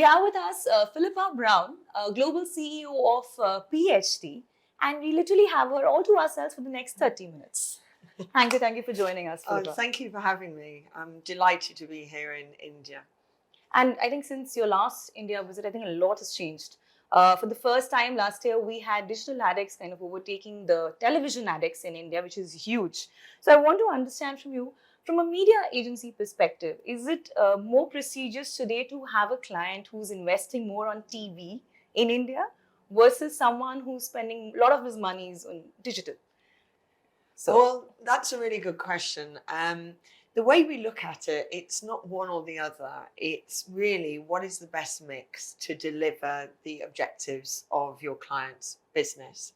We have with us Philippa Brown, Global CEO of PhD, and we literally have her all to ourselves for the next 30 minutes. Thank you for joining us, Oh, Philippa. thank you for having me. I'm delighted to be here in India. And I think since your last India visit, I think a lot has changed. For the first time last year, we had digital addicts kind of overtaking the television addicts in India, which is huge. So I want to understand from you, from a media agency perspective, is it more prestigious today to have a client who's investing more on TV in India versus someone who's spending a lot of his money on digital? Well, that's a really good question. The way we look at it, it's not one or the other. It's really what is the best mix to deliver the objectives of your client's business.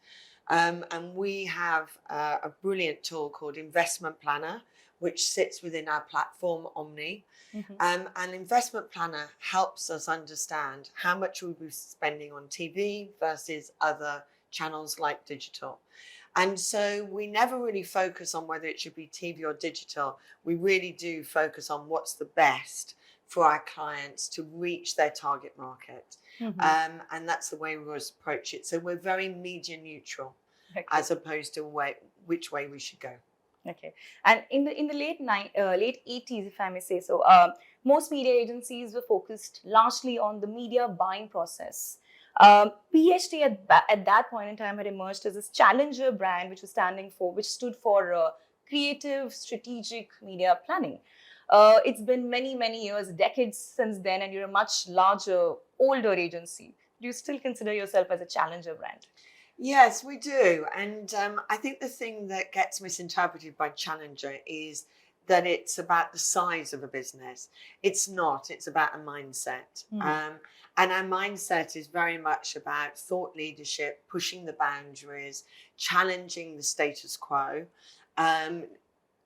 And we have a brilliant tool called Investment Planner, which sits within our platform, Omni. And Investment Planner helps us understand how much we'll be spending on TV versus other channels like digital. And so we never really focus on whether it should be TV or digital. We really do focus on what's the best for our clients to reach their target market. And that's the way we always approach it. So we're very media neutral, as opposed to which way we should go. Okay. And in the late 80s, if I may say so, most media agencies were focused largely on the media buying process. PhD at that point in time had emerged as this challenger brand, which stood for creative, strategic media planning. It's been many years, decades since then, and you're a much larger, older agency. Do you still consider yourself as a challenger brand? Yes, we do. And I think the thing that gets misinterpreted by challenger is that it's about the size of a business. It's not. It's about a mindset. And our mindset is very much about thought leadership, pushing the boundaries, challenging the status quo,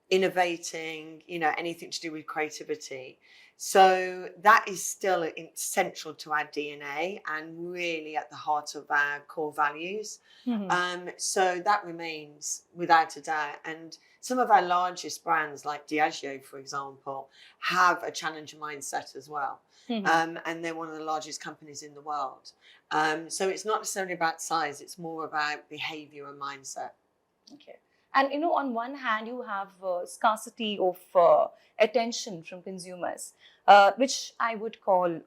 innovating, anything to do with creativity. So that is still central to our DNA and really at the heart of our core values. So that remains without a doubt. And some of our largest brands like Diageo, for example, have a challenger mindset as well. And they're one of the largest companies in the world. So it's not necessarily about size, it's more about behavior and mindset. Okay. And on one hand, you have scarcity of attention from consumers, which I would call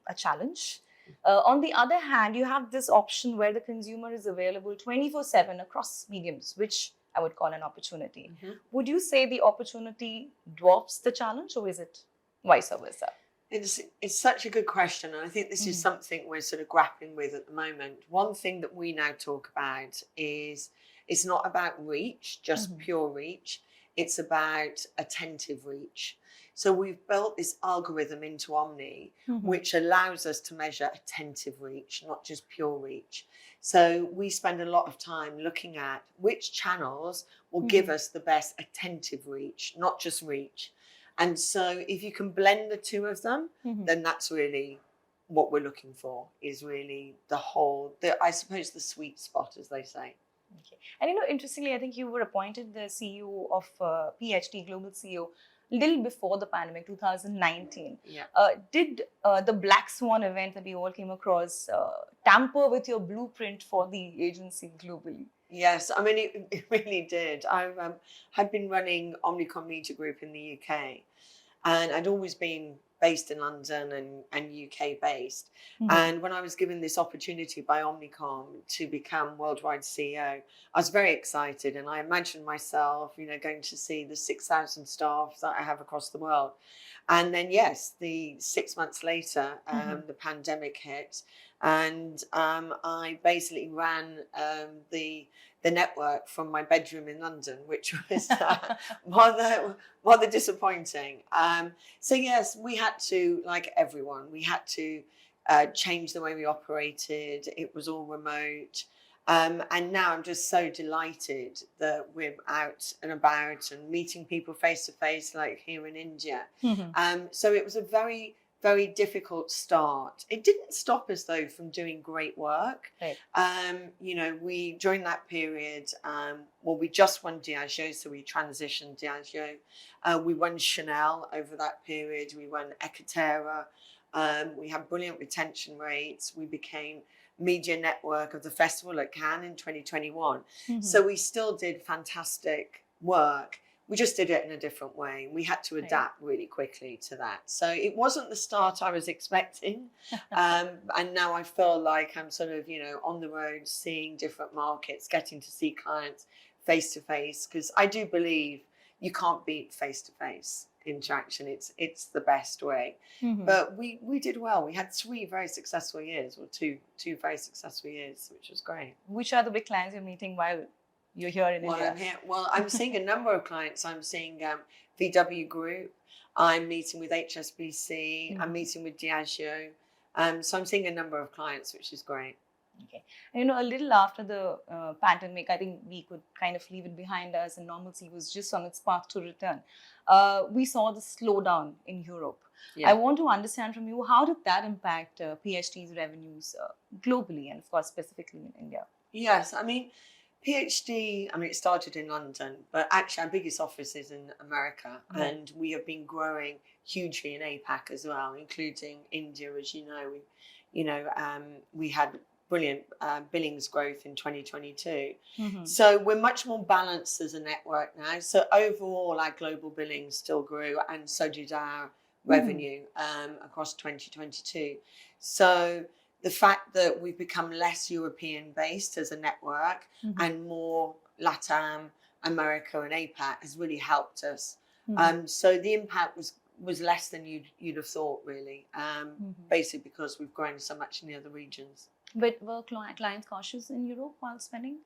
a challenge. On the other hand, you have this option where the consumer is available 24/7 across mediums, which I would call an opportunity. Would you say the opportunity dwarfs the challenge, or is it vice versa? It's such a good question. And I think this is something we're sort of grappling with at the moment. One thing that we now talk about is it's not about reach, just pure reach. It's about attentive reach. So we've built this algorithm into Omni, which allows us to measure attentive reach, not just pure reach. So we spend a lot of time looking at which channels will give us the best attentive reach, not just reach. And so if you can blend the two of them, then that's really what we're looking for, is really I suppose the sweet spot, as they say. Okay. And interestingly, I think you were appointed the CEO of PhD, Global CEO, a little before the pandemic, 2019. Yeah. Did the Black Swan event that we all came across tamper with your blueprint for the agency globally? Yes, I mean, it really did. I had been running Omnicom Media Group in the UK, and I'd always been based in London and UK based. And when I was given this opportunity by Omnicom to become worldwide CEO, I was very excited. And I imagined myself, going to see the 6,000 staff that I have across the world. And then, yes, the 6 months later, the pandemic hit. And I basically ran the network from my bedroom in London, which was rather disappointing. So yes, we had to, like everyone, we had to change the way we operated. It was all remote. And now I'm just so delighted that we're out and about and meeting people face to face, like here in India. So it was a very, very difficult start. It didn't stop us though from doing great work. Right. We during that period, we just won Diageo, so we transitioned Diageo. We won Chanel over that period. We won Ekaterra. We had brilliant retention rates. We became media network of the festival at Cannes in 2021. So we still did fantastic work. We just did it in a different way. We had to adapt really quickly to that. So it wasn't the start I was expecting. And now I feel like I'm sort of, on the road, seeing different markets, getting to see clients face to face, because I do believe you can't beat face to face interaction. It's the best way. But we did well. We had 3 very successful years, or two very successful years, which was great. Which are the big clients you're meeting while you're here in India? I'm here. Well, I'm seeing a number of clients. I'm seeing VW Group. I'm meeting with HSBC. I'm meeting with Diageo. So I'm seeing a number of clients, which is great. Okay. And, a little after the pandemic, I think we could kind of leave it behind us, and normalcy was just on its path to return. We saw the slowdown in Europe. Yeah. I want to understand from you, how did that impact PhD's revenues globally, and of course specifically in India? Yes, I mean, PhD, it started in London, but actually our biggest office is in America, and we have been growing hugely in APAC as well, including India. As you know, we had brilliant billings growth in 2022. So we're much more balanced as a network now. So overall, our global billings still grew, and so did our revenue across 2022. So the fact that we've become less European based as a network and more LATAM, America and APAC has really helped us. So the impact was less than you'd have thought, really, basically because we've grown so much in the other regions. But were clients cautious in Europe while spending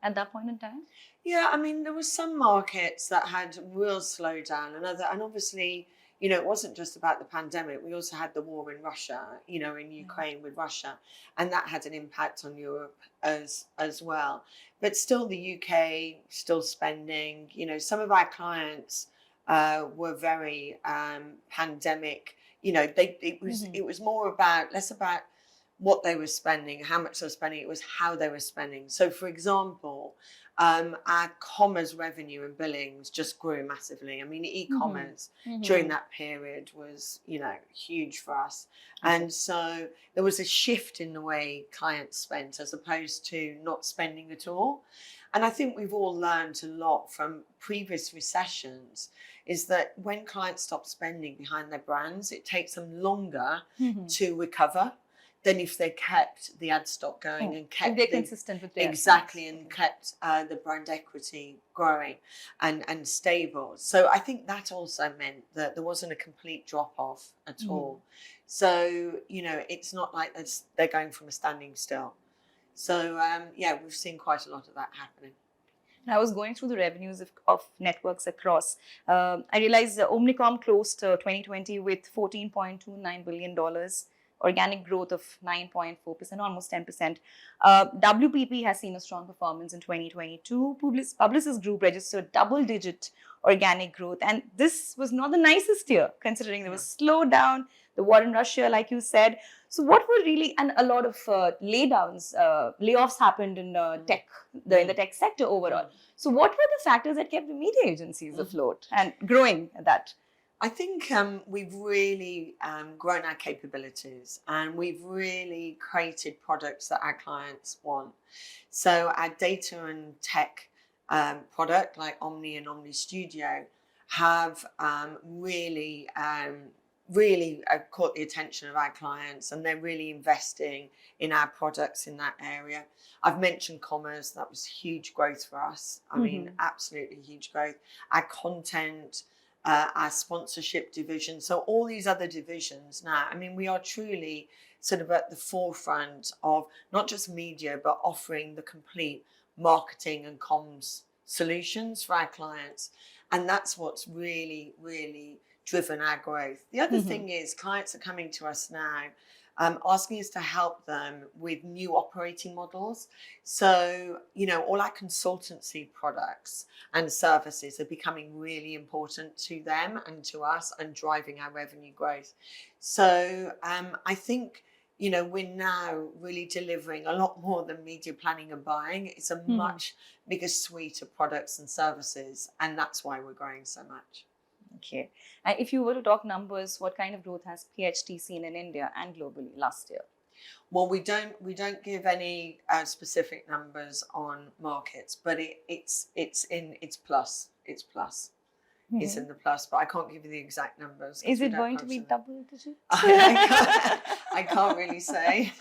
at that point in time? Yeah, there were some markets that had real slowdown, and obviously, it wasn't just about the pandemic. We also had the war in Russia, in Ukraine with Russia, and that had an impact on Europe as well. But still, the UK still spending. Some of our clients were very pandemic. It was more less about what they were spending, how much they were spending. It was how they were spending. So, for example, our commerce revenue and billings just grew massively. E-commerce during that period was, huge for us. And so there was a shift in the way clients spent as opposed to not spending at all. And I think we've all learned a lot from previous recessions, is that when clients stop spending behind their brands, it takes them longer to recover than if they kept the ad stock going and kept they're consistent with their exactly and kept the brand equity growing and stable. So I think that also meant that there wasn't a complete drop off at all. So it's not like they're going from a standing still. So we've seen quite a lot of that happening. I was going through the revenues of networks across. I realized Omnicom closed 2020 with $14.29 billion. Organic growth of 9.4%, almost 10%. WPP has seen a strong performance in 2022. Publicis Group registered double-digit organic growth. And this was not the nicest year, considering there was slowdown, the war in Russia, like you said. So what were really, and a lot of layoffs happened in tech, in the tech sector overall. So what were the factors that kept the media agencies afloat and growing at that? I think we've really grown our capabilities, and we've really created products that our clients want. So our data and tech product like Omni and Omni Studio have really caught the attention of our clients, and they're really investing in our products in that area. I've mentioned commerce. That was huge growth for us. Absolutely huge growth. Our content, our sponsorship division. So all these other divisions now, we are truly sort of at the forefront of not just media, but offering the complete marketing and comms solutions for our clients. And that's what's really, really driven our growth. The other thing is clients are coming to us now asking us to help them with new operating models. So, all our consultancy products and services are becoming really important to them and to us and driving our revenue growth. So I think, we're now really delivering a lot more than media planning and buying. It's a much bigger suite of products and services, and that's why we're growing so much. Okay. And if you were to talk numbers, what kind of growth has PHT seen in India and globally last year? Well, we don't give any specific numbers on markets, but it's plus. It's plus. It's Mhm. in the plus, but I can't give you the exact numbers because Is we it don't going to be publish them. double digits? I can't really say,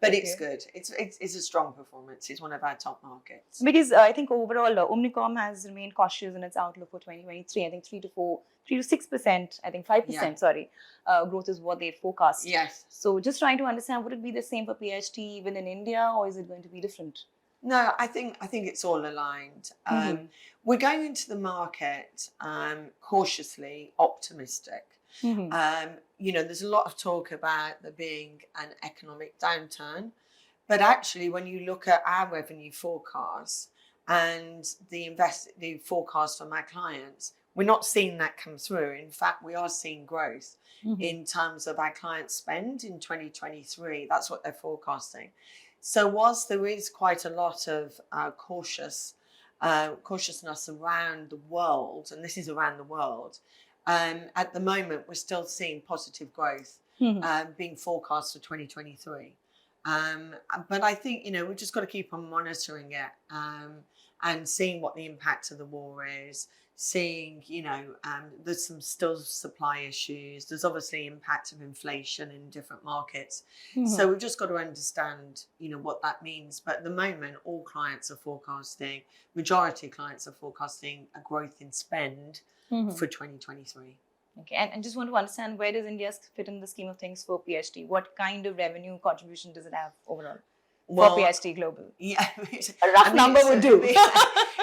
but it's Okay. good. It's a strong performance. It's one of our top markets. Because I think overall, Omnicom has remained cautious in its outlook for 2023. I think 3 to 6%, I think Yeah. 5%, sorry, growth is what they forecast. Yes. So just trying to understand, would it be the same for PHT even in India, or is it going to be different? No, I think it's all aligned. Mm-hmm. We're going into the market cautiously optimistic. Mm-hmm. There's a lot of talk about there being an economic downturn, but actually, when you look at our revenue forecasts and the forecast from our clients, we're not seeing that come through. In fact, we are seeing growth Mm-hmm. in terms of our client spend in 2023. That's what they're forecasting. So whilst there is quite a lot of cautiousness around the world, and this is around the world, at the moment we're still seeing positive growth Mm-hmm. being forecast for 2023. But I think we've just got to keep on monitoring it and seeing what the impact of the war is. Seeing, there's some still supply issues. There's obviously impact of inflation in different markets. Mm-hmm. So we've just got to understand, what that means. But at the moment, all clients are forecasting, majority of clients are forecasting a growth in spend Mm-hmm. for 2023. Okay, and just want to understand, where does India fit in the scheme of things for PHT? What kind of revenue contribution does it have overall for Well, PHT Global? yeah, A rough number would do.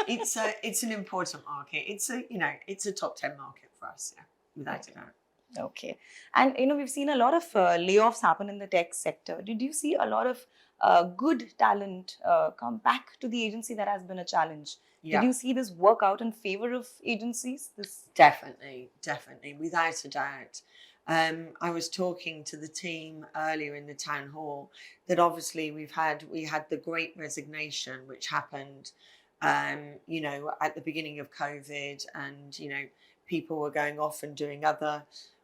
it's an important market. It's a top 10 market for us, yeah, without a doubt. Okay. And we've seen a lot of layoffs happen in the tech sector. Did you see a lot of good talent come back to the agency? That has been a challenge. Did Yeah, you see this work out in favor of agencies? This. definitely, without a doubt. I was talking to the team earlier in the town hall that obviously we had the Great Resignation, which happened, at the beginning of COVID, and people were going off and doing other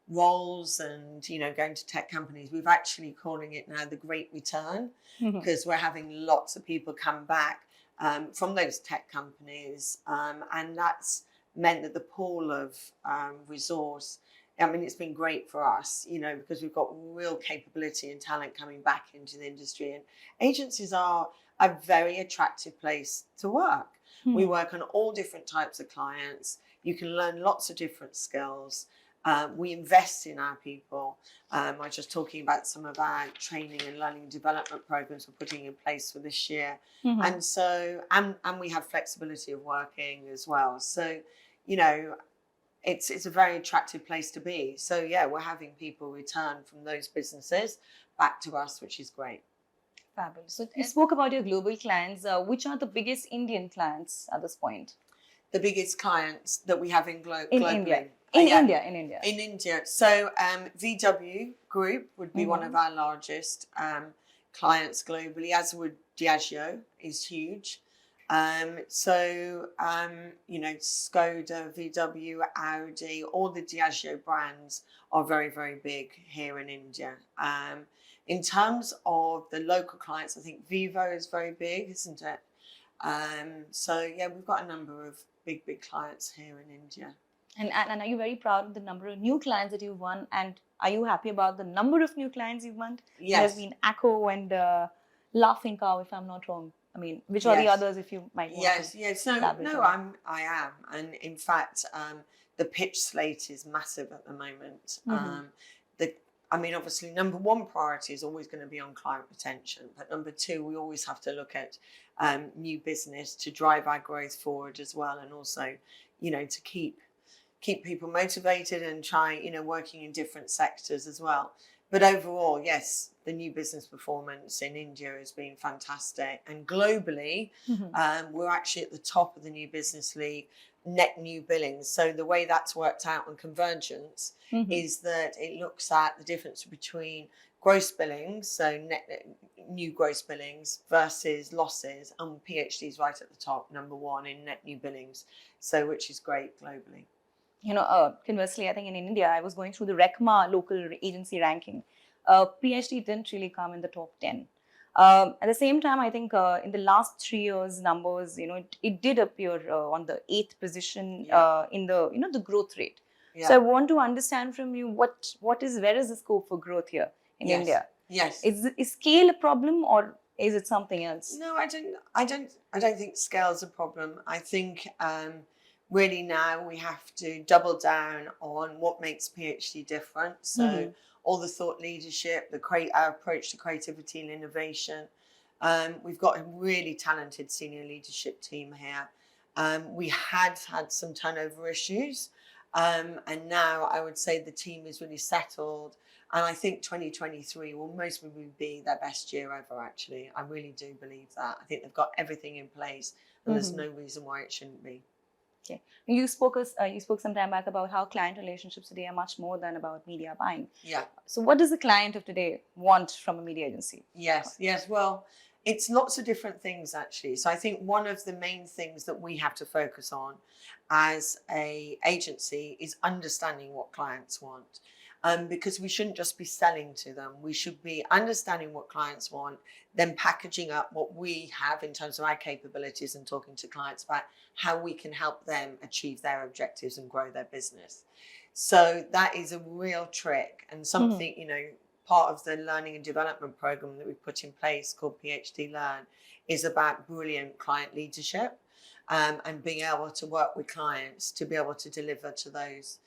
roles and going to tech companies. We've actually calling it now the Great Return, Mhm. because we're having lots of people come back from those tech companies, and that's meant that the pool of resource, I mean, it's been great for us, because we've got real capability and talent coming back into the industry. And agencies are a very attractive place to work. We work on all different types of clients. You can learn lots of different skills. We invest in our people. I was just talking about some of our training and learning and development programs we're putting in place for this year. Mhm. And so, and we have flexibility of working as well. So, it's a very attractive place to be. So yeah, we're having people return from those businesses back to us, which is great. Fabulous. So you spoke about your global clients. Which are the biggest Indian clients at this point? The biggest clients that we have In globally. India. Yeah. In India. In India. So VW Group would be one Mhm. of our largest clients globally, as would Diageo, is huge. Skoda, VW, Audi, all the Diageo brands are very, very big here in India. In terms of the local clients, I think Vivo is very big, isn't it? So yeah, we've got a number of big clients here in India. And are you very proud of the number of new clients that you've won? And are you happy about the number of new clients you've won? There have Yes. been Acco and Laughing Cow, if I'm not wrong. I mean, which are the Yes. others, if you might want Yes, to yes. No, elaborate no, on I am. And in fact, the pitch slate is massive at the moment. that? Mhm. Obviously, number one priority is always going to be on client retention. But number two, we always have to look at new business to drive our growth forward as well. And also, to keep people motivated and try, working in different sectors as well. But overall, yes, the new business performance in India has been fantastic. And globally, Mhm. we're actually at the top of the new business league, net new billings. So the way that's worked out on convergence Mhm. is that it looks at the difference between gross billings, so net new gross billings versus losses, and PhD is right at the top, number one in net new billings, so which is great globally. Conversely, I think in India, I was going through the RECMA local agency ranking. PhD didn't really come in the top 10. At the same time, I think in the last 3 years numbers, it did appear on the 8th position Yeah. in the, the growth rate. So Yeah. I want to understand from you where is the scope for growth here in Yes. India? Yes. Is scale a problem or is it something else? No, I don't think scale's a problem. I think really now we have to double down on what makes PhD different. So all the thought leadership, our approach to creativity and innovation. We've got a really talented senior leadership team here. We had some turnover issues, and now I would say the team is really settled. And I think 2023 will most probably be their best year ever, actually. I really do believe that. I think they've got everything in place and there's no reason why it shouldn't be. Okay. You spoke some time back about how client relationships today are much more than about media buying. Yeah. So what does the client of today want from a media agency? Yes. Well, it's lots of different things, actually. So I think one of the main things that we have to focus on as a agency is understanding what clients want. Because we shouldn't just be selling to them. We should be understanding what clients want, then packaging up what we have in terms of our capabilities and talking to clients about how we can help them achieve their objectives and grow their business. So that is a real trick and something, part of the learning and development program that we put in place called PhD Learn is about brilliant client leadership and being able to work with clients to be able to deliver to those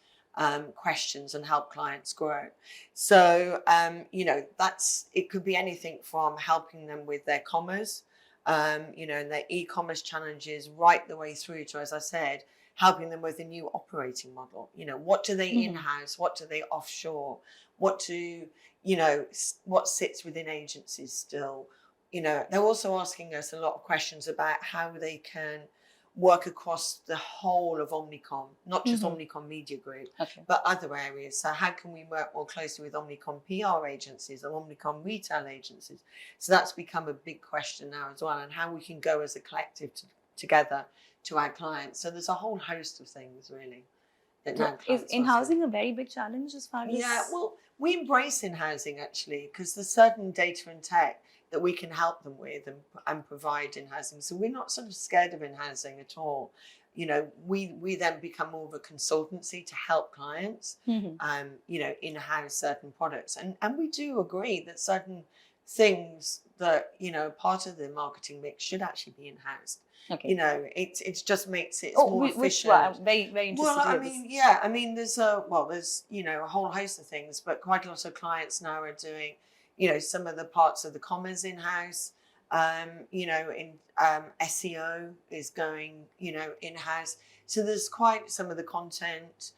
questions and help clients grow. So, it could be anything from helping them with their commerce, and their e-commerce challenges right the way through to, as I said, helping them with a new operating model. What do they in-house? What do they offshore? What sits within agencies still? They're also asking us a lot of questions about how they can work across the whole of Omnicom, not just Omnicom Media Group, but other areas. So how can we work more closely with Omnicom PR agencies and Omnicom retail agencies? So that's become a big question now as well, and how we can go as a collective together to our clients. So there's a whole host of things really. So is in-housing a very big challenge as far as... Yeah, well, we embrace in-housing actually because there's certain data and tech that we can help them with and provide in-housing. So we're not sort of scared of in-housing at all. We then become more of a consultancy to help clients, in-house certain products. And we do agree that certain things that, part of the marketing mix should actually be in-housed. Okay. It just makes it more efficient. Which one? Very, very interesting. Well, there's a whole host of things, but quite a lot of clients now are doing, some of the parts of the commerce in-house. SEO is going, in-house. So there's quite some of the content,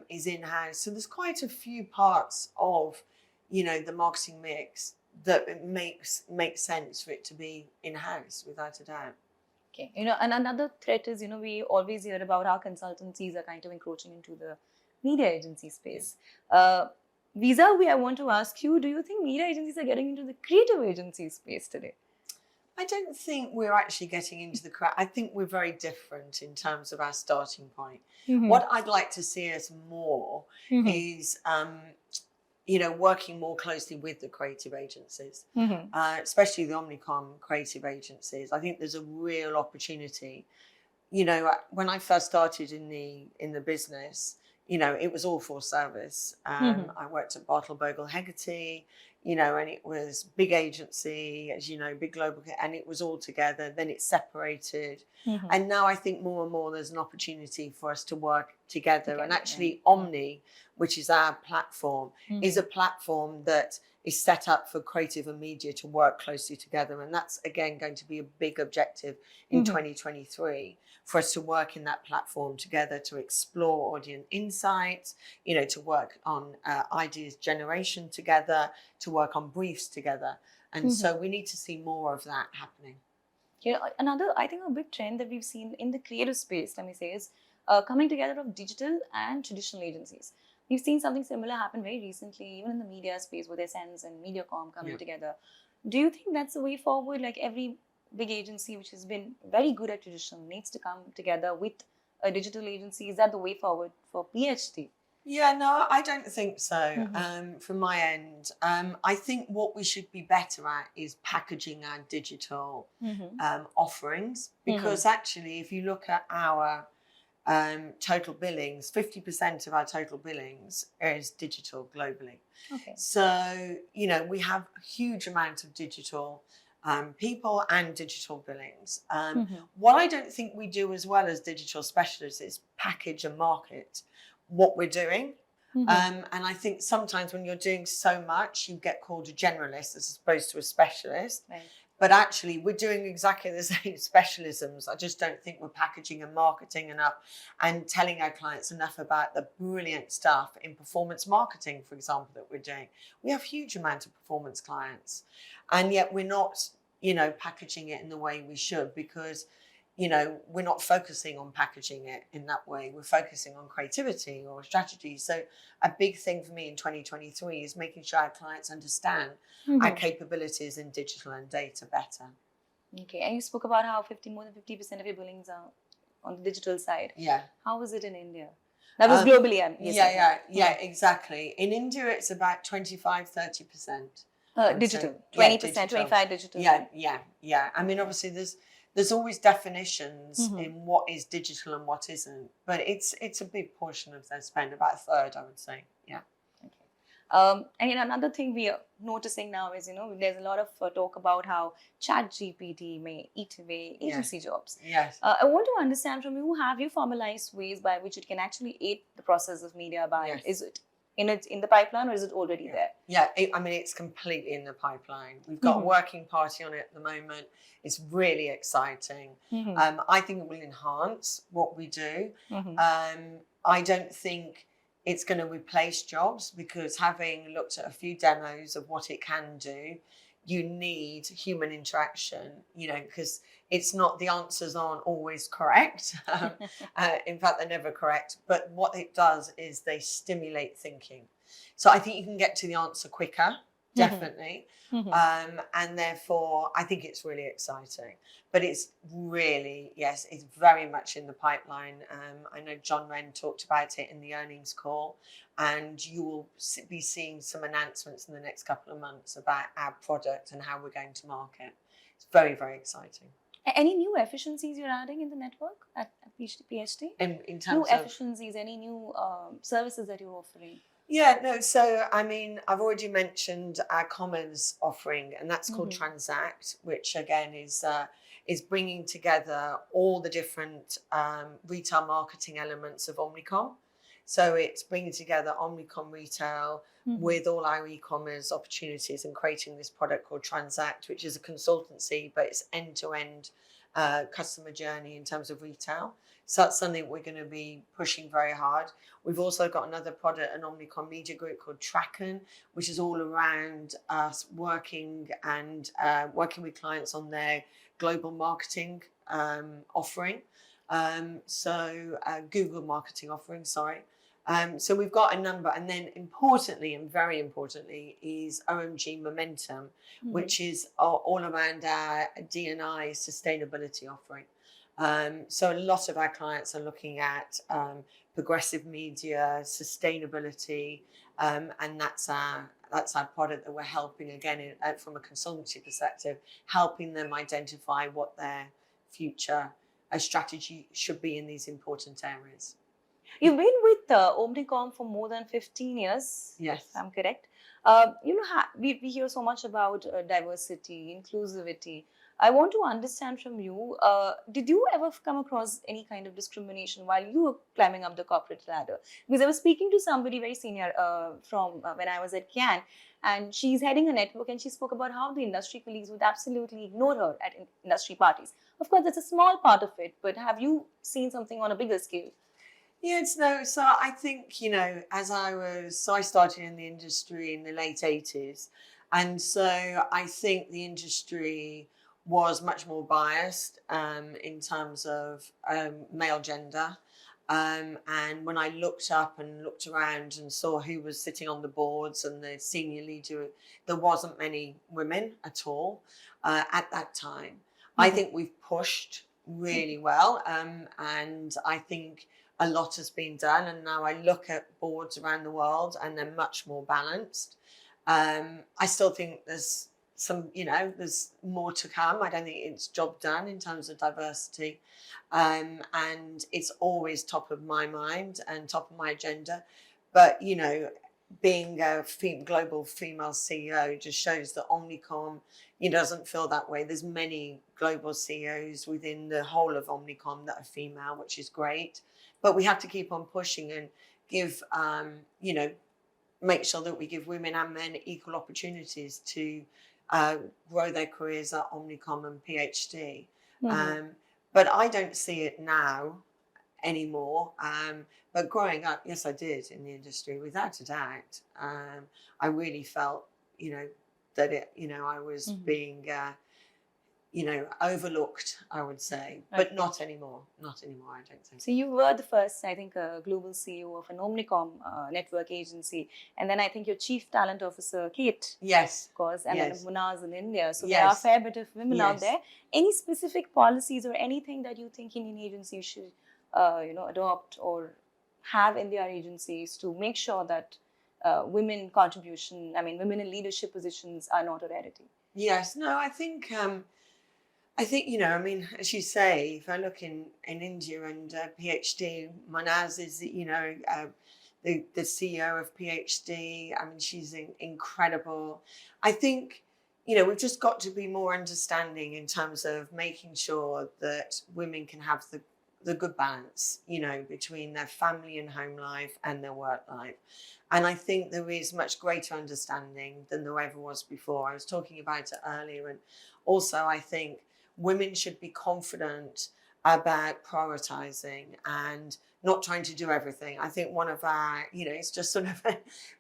is in-house. So there's quite a few parts of, the marketing mix that it makes sense for it to be in-house without a doubt. Okay. And another threat is, we always hear about how consultancies are kind of encroaching into the media agency space. Vis-a-vis, I want to ask you, do you think media agencies are getting into the creative agency space today? I don't think we're actually getting into the crowd. I think we're very different in terms of our starting point. What I'd like to see us more is, working more closely with the creative agencies, especially the Omnicom creative agencies. I think there's a real opportunity. When I first started in the business, it was all for service. I worked at Bartle Bogle Hegarty, and it was big agency, as you know, big global, and it was all together. Then it separated. And now I think more and more there's an opportunity for us to work together. And actually Omni, which is our platform, is a platform that is set up for creative and media to work closely together. And that's, again, going to be a big objective in 2023 for us to work in that platform together to explore audience insights, to work on ideas generation together, to work on briefs together. And so we need to see more of that happening. Another, I think, a big trend that we've seen in the creative space, let me say, is coming together of digital and traditional agencies. We've seen something similar happen very recently, even in the media space with Essence and Mediacom coming together. Do you think that's the way forward? Like every big agency which has been very good at traditional needs to come together with a digital agency? Is that the way forward for PhD? Yeah, no, I don't think so. Mm-hmm. From my end, I think what we should be better at is packaging our digital Mm-hmm. offerings, Mm-hmm. because actually, if you look at our total billings, 50% of our total billings is digital globally. Okay. So, you know, we have a huge amount of digital people and digital billings. Mm-hmm. What I don't think we do as well as digital specialists is package and market what we're doing. Mm-hmm. And I think sometimes when you're doing so much, you get called a generalist as opposed to a specialist. Right. But actually, we're doing exactly the same specialisms. I just don't think we're packaging and marketing enough and telling our clients enough about the brilliant stuff in performance marketing, for example, that we're doing. We have a huge amount of performance clients, and yet we're not, you know, packaging it in the way we should, because, you know, we're not focusing on packaging it in that way. We're focusing on creativity or strategy. So a big thing for me in 2023 is making sure our clients understand our Mm-hmm. capabilities in digital and data better. Okay. And you spoke about how more than 50% of your billings are on the digital side. Yeah. How is it in India? That was globally, I'm guessing. Yeah, exactly. In India, it's about 25-30%. Digital. Yeah, 20%, digital. 25 digital. Yeah. I mean, obviously, there's always definitions Mm-hmm. in what is digital and what isn't, but it's a big portion of their spend, about a third, I would say. Yeah. And another thing we are noticing now is, there's a lot of talk about how Chat GPT may eat away agency jobs. Yes. I want to understand from you, have you formalized ways by which it can actually aid the process of media buying? Yes. Is it in the pipeline, or is it already there? Yeah, I mean, it's completely in the pipeline. We've got a working party on it at the moment. It's really exciting. Mm-hmm. I think it will enhance what we do. Mm-hmm. I don't think it's going to replace jobs, because having looked at a few demos of what it can do, you need human interaction, you know, because it's not, the answers aren't always correct. In fact, they're never correct. But what it does is they stimulate thinking. So I think you can get to the answer quicker, definitely. Mm-hmm. And therefore, I think it's really exciting. But it's really, yes, it's very much in the pipeline. I know John Wren talked about it in the earnings call, and you will be seeing some announcements in the next couple of months about our product and how we're going to market. It's very, very exciting. Any new efficiencies you're adding in the network at PhD? In terms new of efficiencies, any new services that you're offering? Yeah, no, so I mean, I've already mentioned our Commons offering, and that's called Transact, which again is bringing together all the different retail marketing elements of Omnicom. So it's bringing together Omnicom retail with all our e-commerce opportunities and creating this product called Transact, which is a consultancy, but it's end-to-end customer journey in terms of retail. So that's something we're going to be pushing very hard. We've also got another product, an Omnicom Media Group called Tracken, which is all around us working with clients on their global marketing offering. Google marketing offering, sorry. So we've got a number, and then importantly, and very importantly, is OMG Momentum, which is all around our D&I sustainability offering. So a lot of our clients are looking at progressive media, sustainability, and that's our product that we're helping, again, from a consultancy perspective, helping them identify what their future strategy should be in these important areas. You've been with Omnicom for more than 15 years, yes, if I'm correct. We hear so much about diversity, inclusivity. I want to understand from you, did you ever come across any kind of discrimination while you were climbing up the corporate ladder? Because I was speaking to somebody very senior from when I was at CAN, and she's heading a network, and she spoke about how the industry colleagues would absolutely ignore her at industry parties. Of course, that's a small part of it, but have you seen something on a bigger scale? So I think, I started in the industry in the late 80s. And so I think the industry was much more biased in terms of male gender. And when I looked up and looked around and saw who was sitting on the boards and the senior leader, there wasn't many women at all at that time. I think we've pushed really well. And I think a lot has been done. And now I look at boards around the world and they're much more balanced. I still think there's there's more to come. I don't think it's job done in terms of diversity. And it's always top of my mind and top of my agenda. But, being a global female CEO just shows that Omnicom, doesn't feel that way. There's many global CEOs within the whole of Omnicom that are female, which is great. But we have to keep on pushing and give, make sure that we give women and men equal opportunities to grow their careers at Omnicom and PhD. But I don't see it now anymore. But growing up, yes, I did in the industry, without a doubt. I really felt, that I was being, overlooked, I would say, but not anymore. Not anymore, I don't think. So you were the first, I think, global CEO of an Omnicom network agency. And then I think your chief talent officer, Kate. Yes. Of course. And then Munaz in India. So Yes. there are a fair bit of women out there. Any specific policies or anything that you think Indian agencies should, adopt or have in their agencies to make sure that women women in leadership positions are not a rarity? Yes. No, I think, as you say, if I look in India and PhD, Manaz is, the CEO of PhD. I mean, she's incredible. I think, we've just got to be more understanding in terms of making sure that women can have the good balance, between their family and home life and their work life. And I think there is much greater understanding than there ever was before. I was talking about it earlier. And also, I think women should be confident about prioritizing and not trying to do everything. I think one of our, it's just sort of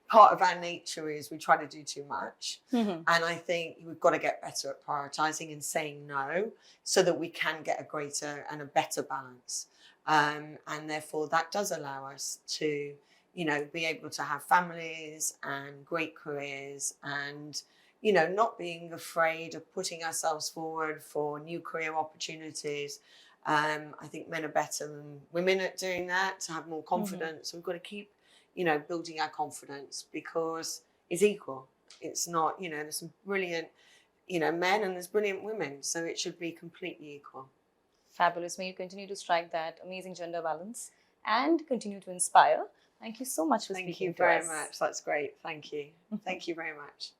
part of our nature is we try to do too much. And I think we've got to get better at prioritizing and saying no so that we can get a greater and a better balance. And therefore that does allow us to, be able to have families and great careers and, not being afraid of putting ourselves forward for new career opportunities. I think men are better than women at doing that, to have more confidence. So we've got to keep, building our confidence because it's equal. It's not, there's some brilliant, men and there's brilliant women. So it should be completely equal. Fabulous. May you continue to strike that amazing gender balance and continue to inspire. Thank you so much for speaking to us. Thank you very much. That's great. Thank you. Thank you very much.